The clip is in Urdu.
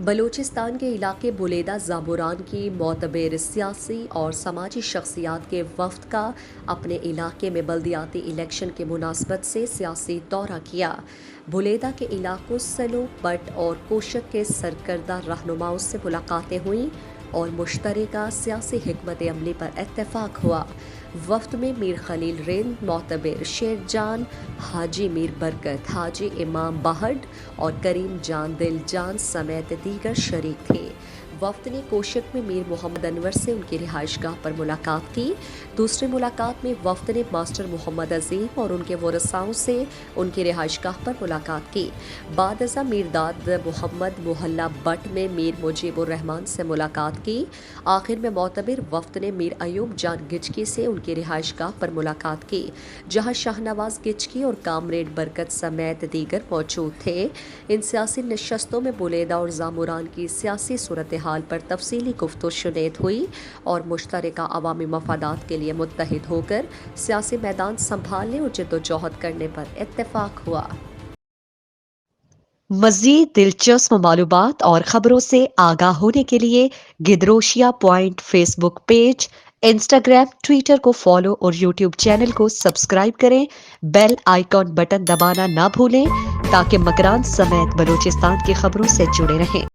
بلوچستان کے علاقے بلیدہ زابوران کی معتبر سیاسی اور سماجی شخصیات کے وفد کا اپنے علاقے میں بلدیاتی الیکشن کی مناسبت سے سیاسی دورہ کیا۔ بلیدہ کے علاقوں سلو، بٹ اور کوشک کے سرکردہ رہنماؤں سے ملاقاتیں ہوئیں اور مشترکہ سیاسی حکمت عملی پر اتفاق ہوا۔ وفد میں میر خلیل رند، معتبر شیر جان، حاجی میر برکت، حاجی امام باہڈ اور کریم جان دل جان سمیت دیگر شریک تھے۔ وفد نے کوشک میں میر محمد انور سے ان کی رہائش گاہ پر ملاقات کی۔ دوسری ملاقات میں وفد نے ماسٹر محمد عظیم اور ان کے ورثاؤں سے ان کی رہائش گاہ پر ملاقات کی۔ بعد ازاں میر داد محمد محلہ بٹ میں میر مجیب الرحمان سے ملاقات کی۔ آخر میں معتبر وفد نے میر ایوب جان گچکی سے ان کی رہائش گاہ پر ملاقات کی، جہاں شاہ نواز گچکی اور کامریڈ برکت سمیت دیگر موجود تھے۔ ان سیاسی نشستوں میں بلیدہ اور زاموران کی سیاسی صورتحال پر تفصیلی گفت و شنید ہوئی اور مشترکہ عوامی مفادات کے لیے متحد ہو کر سیاسی میدان سنبھالنے اور جدوجہد کرنے پر اتفاق ہوا۔ مزید دلچسپ معلومات اور خبروں سے آگاہ ہونے کے لیے Gedrosia point Facebook page, Instagram, Twitter کو فالو اور یوٹیوب چینل کو سبسکرائب کریں۔ بیل آئیکن بٹن دبانا نہ بھولیں تاکہ مکران سمیت بلوچستان کی خبروں سے جڑے رہیں۔